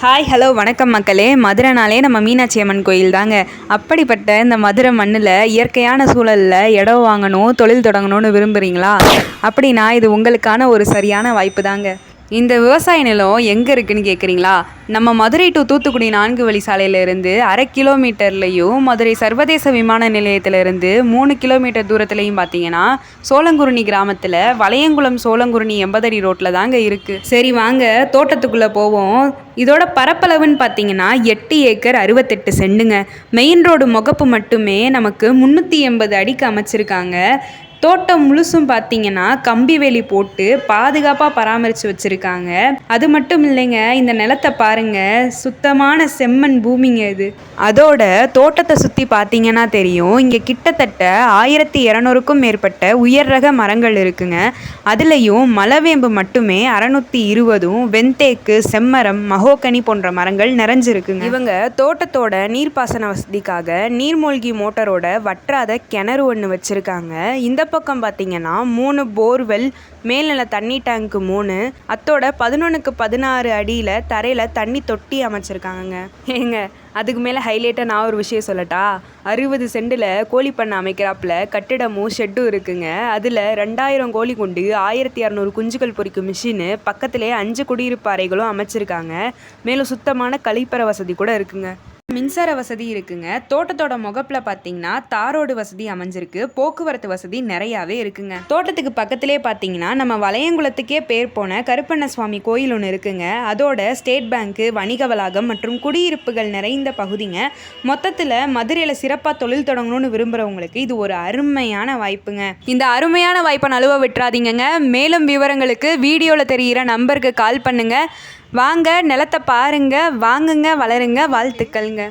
Hi hello வணக்கம் மக்களே. மதுரைனாலே நம்ம மீனாட்சி அம்மன் கோயில் தாங்க. அப்படிப்பட்ட இந்த மதுரை மண்ணில் இயற்கையான சூழலில் இடம் வாங்கணும், தொழில் தொடங்கணும்னு விரும்புகிறீங்களா? அப்படின்னா இது உங்களுக்கான ஒரு சரியான வாய்ப்பு தாங்க. இந்த விவசாய நிலம் எங்கே இருக்குதுன்னு கேட்குறீங்களா? நம்ம மதுரை டு தூத்துக்குடி 4 வழி சாலையிலேருந்து 1/2 கிலோமீட்டர்லையும், மதுரை சர்வதேச விமான நிலையத்திலேருந்து 3 கிலோமீட்டர் தூரத்துலையும் பார்த்தீங்கன்னா சோளங்குருணி கிராமத்தில் வளையங்குளம் சோளங்குருணி 80 அடி ரோட்டில் தாங்க இருக்குது. சரி வாங்க தோட்டத்துக்குள்ளே போவோம். இதோட பரப்பளவுன்னு பார்த்தீங்கன்னா 8 ஏக்கர் 68 செண்டுங்க. மெயின் ரோடு முகப்பு மட்டுமே நமக்கு 380 அடிக்கு அமைச்சிருக்காங்க. தோட்டம் முழுசும் பார்த்தீங்கன்னா கம்பி வேலி போட்டு பாதுகாப்பாக பராமரித்து வச்சுருக்காங்க. அது மட்டும் இல்லைங்க, இந்த நிலத்தை பாருங்கள், சுத்தமான செம்மண் பூமிங்க இது. அதோட தோட்டத்தை சுற்றி பார்த்தீங்கன்னா தெரியும், இங்கே கிட்டத்தட்ட 1200க்கும் மேற்பட்ட உயர் ரக மரங்கள் இருக்குங்க. அதுலேயும் மலவேம்பு மட்டுமே 620, வெண்தேக்கு, செம்மரம், மகோகனி போன்ற மரங்கள் நிறைஞ்சிருக்குங்க. இவங்க தோட்டத்தோட நீர்ப்பாசன வசதிக்காக நீர்மூழ்கி மோட்டரோட வற்றாத கிணறு ஒன்று வச்சுருக்காங்க. இந்த பக்கம் பார்த்தீங்கன்னா 3 போர்வெல், மேல்நில தண்ணி டேங்க் 3, அத்தோட 11க்கு 16 அடியில் தரையில் தண்ணி தொட்டி அமைச்சிருக்காங்க. ஏங்க அதுக்கு மேலே ஹைலைட்டாக நான் ஒரு விஷயம் சொல்லட்டா? 60 சென்டில் கோழி பண்ணை அமைக்கிறாப்புல கட்டிடமும் ஷெட்டும் இருக்குங்க. அதில் 2000 கோழி கொண்டு 1200 குஞ்சுகள் பொரிக்கும் மிஷினு, பக்கத்திலே 5 குடியிருப்பு அறைகளும் அமைச்சிருக்காங்க. மேலும் சுத்தமான கழிப்பறை வசதி கூட இருக்குங்க. மின்சார வசதி இருக்குங்க. தோட்டத்தோட முகப்பில் பார்த்தீங்கன்னா தாரோடு வசதி அமைஞ்சிருக்கு. போக்குவரத்து வசதி நிறையாவே இருக்குங்க. தோட்டத்துக்கு பக்கத்திலே பார்த்தீங்கன்னா நம்ம வளையங்குளத்துக்கே பேர் போன கருப்பண்ண சுவாமி கோயில் ஒன்று இருக்குங்க. அதோட ஸ்டேட் பேங்க்கு, வணிக வளாகம் மற்றும் குடியிருப்புகள் நிறைந்த பகுதிங்க. மொத்தத்தில் மதுரையில் சிறப்பாக தொழில் தொடங்கணும்னு விரும்புகிறவங்களுக்கு இது ஒரு அருமையான வாய்ப்புங்க. இந்த அருமையான வாய்ப்பை நழுவ விட்டுறாதீங்க. மேலும் விவரங்களுக்கு வீடியோவில் தெரிகிற நம்பருக்கு கால் பண்ணுங்க. வாங்க நிலத்தை பாருங்க, வாங்குங்க, வளருங்க. வாழ்த்துக்கள்ங்க.